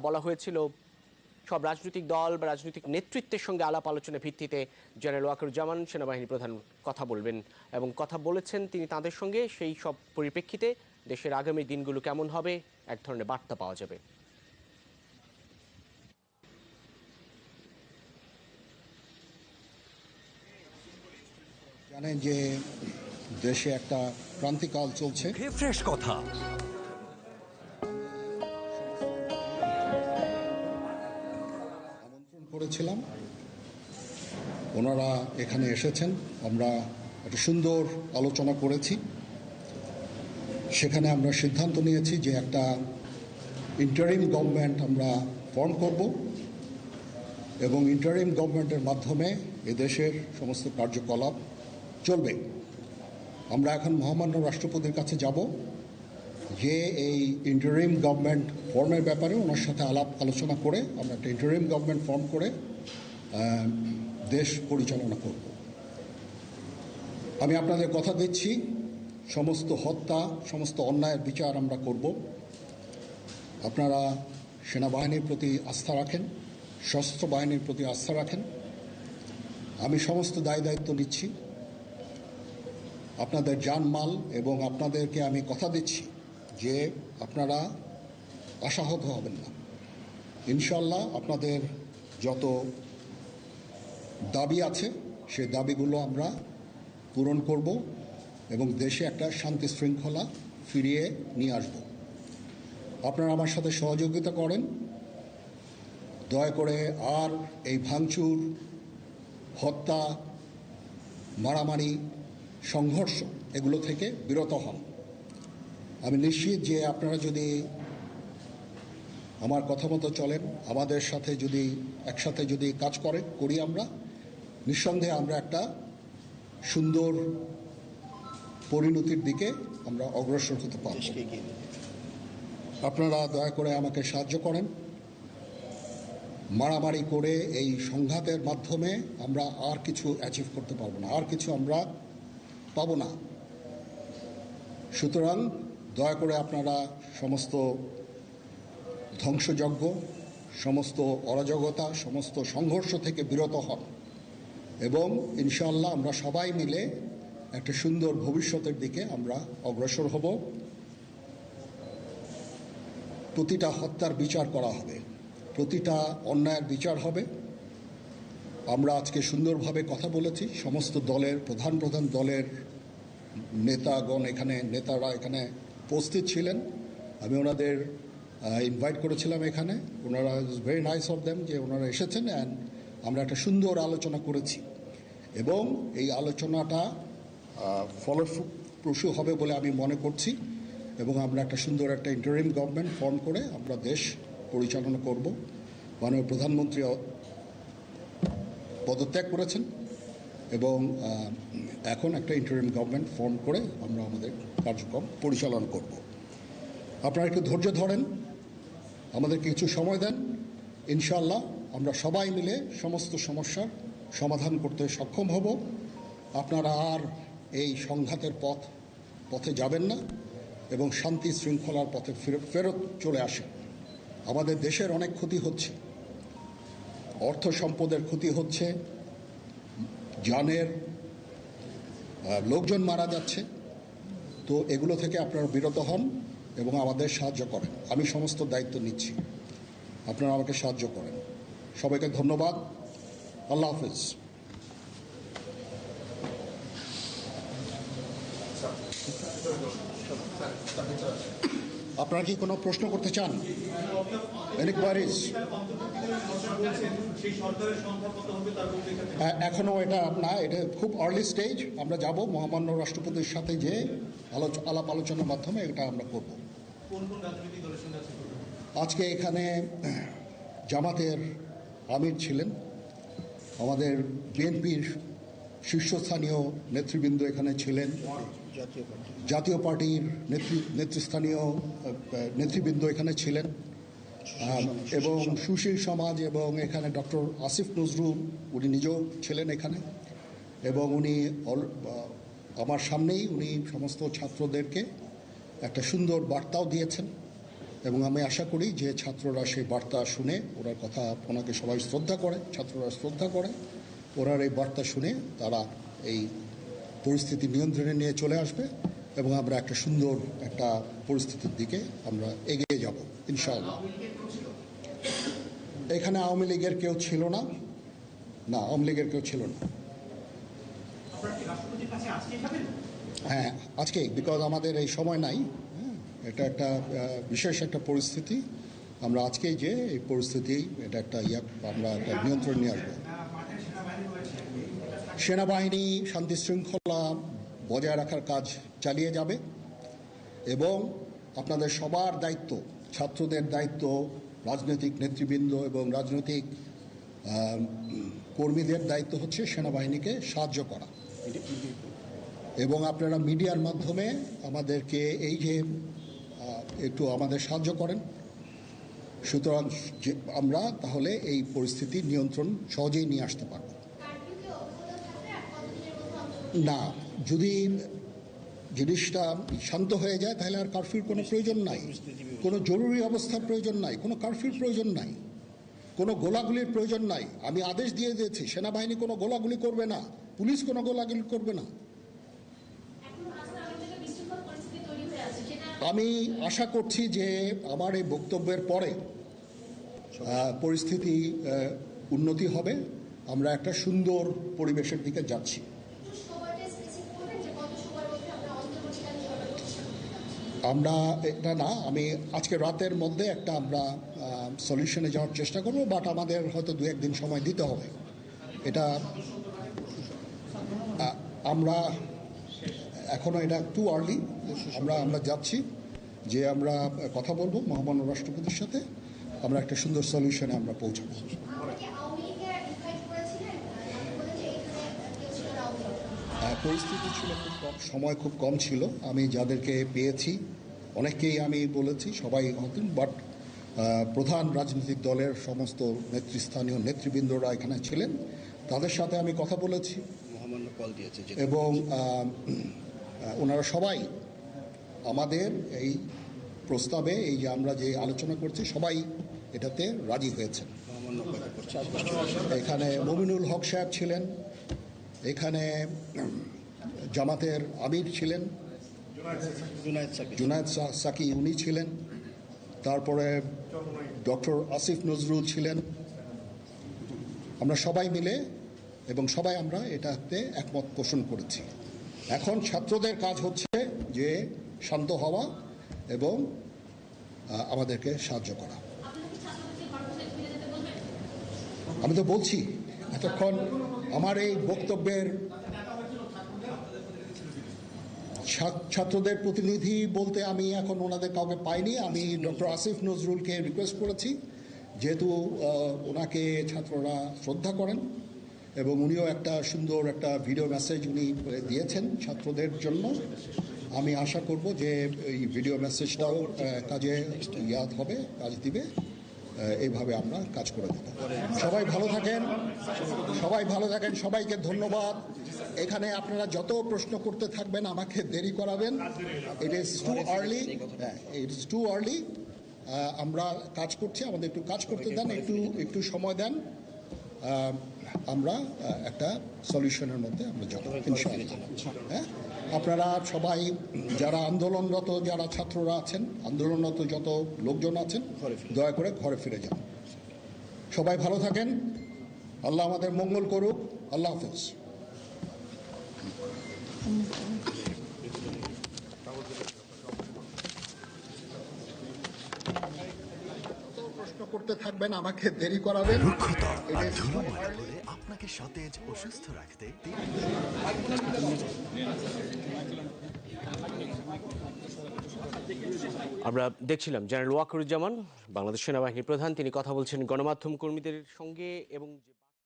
বলা হয়েছিল সব রাজনৈতিক দল বা রাজনৈতিক নেতৃত্বের সঙ্গে আলাপ আলোচনার ভিত্তিতে জেনারেল ওয়াকারুজ্জামান সেনাবাহিনী প্রধান কথা বলবেন এবং কথা বলেছেন তিনি তাদের সঙ্গে। সেই সব পরিপ্রেক্ষিতে দেশের আগামী দিনগুলো কেমন হবে এক ধরনের বার্তা পাওয়া যাবে। জানেন যে দেশে একটা ক্রান্তিকাল চলছে। ফ্রেশ কথা আমন্ত্রণ করেছিলাম, ওনারা এখানে এসেছেন, আমরা একটা সুন্দর আলোচনা করেছি। সেখানে আমরা সিদ্ধান্ত নিয়েছি যে একটা ইন্টারিম গভর্নমেন্ট আমরা ফর্ম করব এবং ইন্টারিম গভর্নমেন্টের মাধ্যমে এদেশের সমস্ত কার্যকলাপ চলবে। আমরা এখন মহামান্য রাষ্ট্রপতির কাছে যাব যে এই ইন্টারিম গভর্নমেন্ট ফর্মের ব্যাপারে ওনার সাথে আলাপ আলোচনা করে আমরা একটা ইন্টারিম গভর্নমেন্ট ফর্ম করে দেশ পরিচালনা করব। আমি আপনাদের কথা দিচ্ছি, সমস্ত হত্যা, সমস্ত অন্যায়ের বিচার আমরা করব। আপনারা সেনাবাহিনীর প্রতি আস্থা রাখেন, সশস্ত্র বাহিনীর প্রতি আস্থা রাখেন। আমি সমস্ত দায়িত্ব নিচ্ছি, আপনাদের জানমাল, এবং আপনাদেরকে আমি কথা দিচ্ছি যে আপনারা আশাহত হবেন না। ইনশাল্লাহ আপনাদের যত দাবি আছে সেই দাবিগুলো আমরা পূরণ করব এবং দেশে একটা শান্তি শৃঙ্খলা ফিরিয়ে নিয়ে আসব। আপনারা আমার সাথে সহযোগিতা করেন, দয়া করে আর এই ভাঙচুর, হত্যা, মারামারি, সংঘর্ষ এগুলো থেকে বিরত হন। আমি নিশ্চিত যে আপনারা যদি আমার কথা মতো চলেন, আমাদের সাথে যদি একসাথে যদি কাজ করি আমরা, নিঃসন্দেহে আমরা একটা সুন্দর পরিণতির দিকে আমরা অগ্রসর হতে পারব। আপনারা দয়া করে আমাকে সাহায্য করেন। মারামারি করে এই সংঘাতের মাধ্যমে আমরা আর কিছু অ্যাচিভ করতে পারবো না, আর কিছু আমরা পাবো না। সুতরাং দয়া করে আপনারা সমস্ত ধ্বংসযজ্ঞ, সমস্ত অরাজকতা, সমস্ত সংঘর্ষ থেকে বিরত হন এবং ইনশাআল্লাহ আমরা সবাই মিলে একটা সুন্দর ভবিষ্যতের দিকে আমরা অগ্রসর হব। প্রতিটা হত্যার বিচার করা হবে, প্রতিটা অন্যায়ের বিচার হবে। আমরা আজকে সুন্দরভাবে কথা বলেছি, সমস্ত দলের প্রধান দলের নেতারা এখানে উপস্থিত ছিলেন। আমি ওনাদের ইনভাইট করেছিলাম এখানে, ওনারা ভেরি নাইস অফ দেম যে ওনারা এসেছেন, অ্যান্ড আমরা একটা সুন্দর আলোচনা করেছি এবং এই আলোচনাটা ফলপ্রসূ হবে বলে আমি মনে করছি এবং আমরা একটা সুন্দর একটা ইন্টারিম গভর্নমেন্ট ফর্ম করে আমরা দেশ পরিচালনা করব। মাননীয় প্রধানমন্ত্রী পদত্যাগ করেছেন এবং এখন একটা ইন্টারিম গভর্নমেন্ট ফর্ম করে আমরা আমাদের কার্যক্রম পরিচালনা করব। আপনারা একটু ধৈর্য ধরেন, আমাদের কিছু সময় দেন, ইনশাআল্লাহ আমরা সবাই মিলে সমস্ত সমস্যার সমাধান করতে সক্ষম হব। আপনারা আর এই সংঘাতের পথে যাবেন না এবং শান্তি শৃঙ্খলার পথে ফেরত চলে আসেন। আমাদের দেশের অনেক ক্ষতি হচ্ছে, অর্থ সম্পদের ক্ষতি হচ্ছে, জানের লোকজন মারা যাচ্ছে। তো এগুলো থেকে আপনারা বিরত হন এবং আমাদের সাহায্য করেন। আমি সমস্ত দায়িত্ব নিচ্ছি, আপনারা আমাকে সাহায্য করেন। সবাইকে ধন্যবাদ। আল্লাহ হাফিজ। আপনারা কি কোনো প্রশ্ন করতে চান? এখনও এটা না, এটা খুব আর্লি স্টেজ। আমরা যাব মহামান্য রাষ্ট্রপতির সাথে যে আলাপ আলোচনার মাধ্যমে এটা আমরা করব। আজকে এখানে জামাতের আমির ছিলেন, আমাদের বিএনপির শীর্ষস্থানীয় নেতৃবৃন্দ এখানে ছিলেন, জাতীয় পার্টির নেতৃস্থানীয় নেতৃবৃন্দ এখানে ছিলেন এবং সুশীল সমাজ, এবং এখানে ডক্টর আসিফ নজরুল উনি নিজেও ছিলেন এখানে, এবং উনি আমার সামনেই উনি সমস্ত ছাত্রদেরকে একটা সুন্দর বার্তাও দিয়েছেন এবং আমি আশা করি যে ছাত্ররা সেই বার্তা শুনে ওনার কথা, ওনাকে সবাই শ্রদ্ধা করে, ছাত্ররা শ্রদ্ধা করে, ওনার এই বার্তা শুনে তারা এই পরিস্থিতি নিয়ন্ত্রণে নিয়ে চলে আসবে এবং আমরা একটা সুন্দর একটা পরিস্থিতির দিকে আমরা এগিয়ে যাব ইনশাআল্লাহ। এখানে আওয়ামী লীগের কেউ ছিল না, আওয়ামী লীগের কেউ ছিল না। হ্যাঁ, আজকেই, বিকজ আমাদের এই সময় নাই। এটা একটা বিশেষ একটা পরিস্থিতি, আমরা আজকেই যে এই পরিস্থিতি এটা একটা আমরা একটা নিয়ন্ত্রণ নিয়ে আসবো। সেনাবাহিনী শান্তি শৃঙ্খলা বজায় রাখার কাজ চালিয়ে যাবে এবং আপনাদের সবার দায়িত্ব, ছাত্রদের দায়িত্ব, রাজনৈতিক নেতৃবৃন্দ এবং রাজনৈতিক কর্মীদের দায়িত্ব হচ্ছে সেনাবাহিনীকে সাহায্য করা এবং আপনারা মিডিয়ার মাধ্যমে আমাদেরকে এই যে একটু আমাদের সাহায্য করেন, সুতরাং আমরা তাহলে এই পরিস্থিতি নিয়ন্ত্রণ সহজেই নিয়ে আসতে পারব। না, যদি জিনিসটা শান্ত হয়ে যায় তাহলে আর কারফিউর কোনো প্রয়োজন নাই, কোনো জরুরি অবস্থার প্রয়োজন নাই, কোনো কারফিউর প্রয়োজন নাই, কোনো গোলাগুলির প্রয়োজন নাই। আমি আদেশ দিয়ে দিয়েছি সেনাবাহিনী কোনো গোলাগুলি করবে না, পুলিশ কোনো গোলাগুলি করবে না। আমি আশা করছি যে আমার এই বক্তব্যের পরে পরিস্থিতি উন্নতি হবে, আমরা একটা সুন্দর পরিবেশের দিকে যাচ্ছি। আমরা এটা না, আমি আজকে রাতের মধ্যে একটা আমরা সলিউশনে যাওয়ার চেষ্টা করব, বাট আমাদের হয়তো 2-1 দিন সময় দিতে হবে। এটা আমরা এখনও এটা টু আর্লি, আমরা যাচ্ছি যে আমরা কথা বলবো মহামান্য রাষ্ট্রপতির সাথে, আমরা একটা সুন্দর সলিউশনে আমরা পৌঁছাবো। পরিস্থিতি ছিল খুব কম, সময় খুব কম ছিল। আমি যাদেরকে পেয়েছি অনেককেই আমি বলেছি, সবাই হতেন, বাট প্রধান রাজনৈতিক দলের সমস্ত নেতৃস্থানীয় নেতৃবৃন্দরা এখানে ছিলেন, তাদের সাথে আমি কথা বলেছি এবং ওনারা সবাই আমাদের এই প্রস্তাবে, এই যে আমরা যে আলোচনা করছি, সবাই এটাতে রাজি হয়েছেন। এখানে মমিনুল হক সাহেব ছিলেন, এখানে জামাতের আমির ছিলেন, জুনায়েদ সাকি উনি ছিলেন, তারপরে ডক্টর আসিফ নজরুল ছিলেন। আমরা সবাই মিলে এবং সবাই আমরা এটাতে একমত পোষণ করেছি। এখন ছাত্রদের কাজ হচ্ছে যে শান্ত হওয়া এবং আমাদেরকে সাহায্য করা। আমি তো বলছি এতক্ষণ আমার এই বক্তব্যের ছাত্রদের প্রতিনিধি বলতে আমি এখন ওনাদের কাউকে পাইনি। আমি ডক্টর আসিফ নজরুলকে রিকোয়েস্ট করেছি, যেহেতু ওনাকে ছাত্ররা শ্রদ্ধা করেন এবং উনিও একটা সুন্দর একটা ভিডিও মেসেজ উনি দিয়েছেন ছাত্রদের জন্য। আমি আশা করব যে এই ভিডিও মেসেজটাও কাজে হবে, কাজ দিবে। এইভাবে আমরা কাজ করে দেব। সবাই ভালো থাকেন, সবাইকে ধন্যবাদ। এখানে আপনারা যত প্রশ্ন করতে থাকবেন আমাকে দেরি করাবেন। It is too early. আমরা কাজ করছি, আমাদের একটু কাজ করতে দেন, একটু সময় দেন, আমরা একটা সলিউশনের মধ্যে আমরা যাব ইনশাআল্লাহ। হ্যাঁ, আপনারা সবাই যারা আন্দোলনরত, যারা ছাত্ররা আছেন, আন্দোলনরত যত লোকজন আছেন, দয়া করে ঘরে ফিরে যান। সবাই ভালো থাকেন, আল্লাহ আমাদের মঙ্গল করুক। আল্লাহ হাফেজ। প্রশ্ন করতে থাকবেন, আমাকে দেরি করাবেন। আপনাকে সতেজ ও সুস্থ রাখতে আমরা দেখছিলাম জেনারেল ওয়াকারুজ্জামান, বাংলাদেশ সেনাবাহিনীর প্রধান, তিনি কথা বলছেন গণমাধ্যম কর্মীদের সঙ্গে এবং